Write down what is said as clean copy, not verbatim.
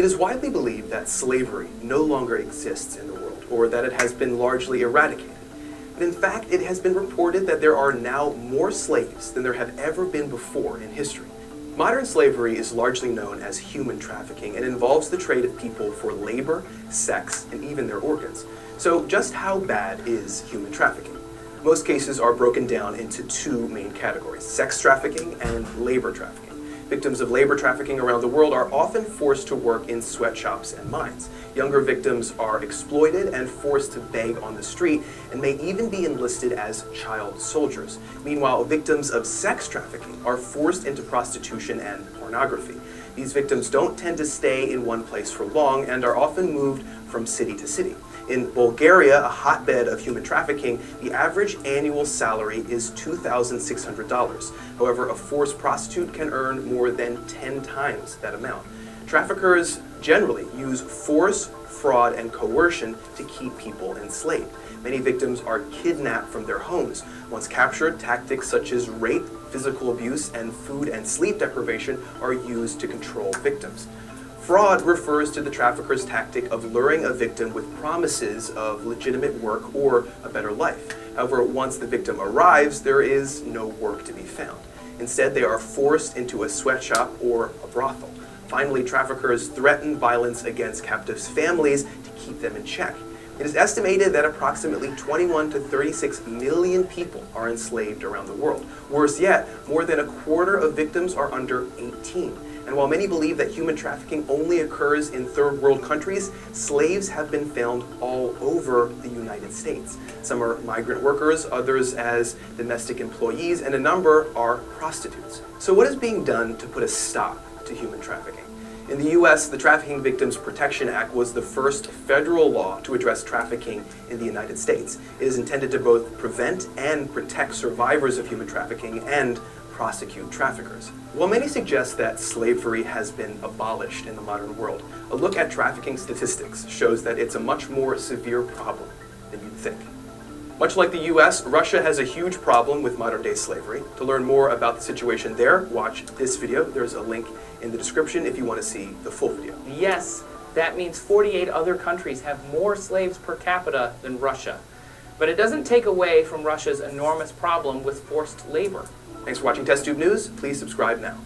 It is widely believed that slavery no longer exists in the world, or that it has been largely eradicated. But in fact, it has been reported that there are now more slaves than there have ever been before in history. Modern slavery is largely known as human trafficking and involves the trade of people for labor, sex, and even their organs. So just how bad is human trafficking? Most cases are broken down into two main categories: sex trafficking and labor trafficking. Victims of labor trafficking around the world are often forced to work in sweatshops and mines. Younger victims are exploited and forced to beg on the street and may even be enlisted as child soldiers. Meanwhile, victims of sex trafficking are forced into prostitution and pornography. These victims don't tend to stay in one place for long and are often moved from city to city. In Bulgaria, a hotbed of human trafficking, the average annual salary is $2,600. However, a forced prostitute can earn more than 10 times that amount. Traffickers generally use force, fraud, and coercion to keep people enslaved. Many victims are kidnapped from their homes. Once captured, tactics such as rape, physical abuse, and food and sleep deprivation are used to control victims. Fraud refers to the trafficker's tactic of luring a victim with promises of legitimate work or a better life. However, once the victim arrives, there is no work to be found. Instead, they are forced into a sweatshop or a brothel. Finally, traffickers threaten violence against captives' families to keep them in check. It is estimated that approximately 21 to 36 million people are enslaved around the world. Worse yet, more than a quarter of victims are under 18. And while many believe that human trafficking only occurs in third world countries, slaves have been found all over the United States. Some are migrant workers, others as domestic employees, and a number are prostitutes. So what is being done to put a stop to human trafficking? In the U.S., the Trafficking Victims Protection Act was the first federal law to address trafficking in the United States. It is intended to both prevent and protect survivors of human trafficking and prosecute traffickers. While many suggest that slavery has been abolished in the modern world, a look at trafficking statistics shows that it's a much more severe problem than you'd think. Much like the US, Russia has a huge problem with modern-day slavery. To learn more about the situation there, watch this video. There's a link in the description if you want to see the full video. Yes, that means 48 other countries have more slaves per capita than Russia. But it doesn't take away from Russia's enormous problem with forced labor. Thanks for watching TestTube News. Please subscribe now.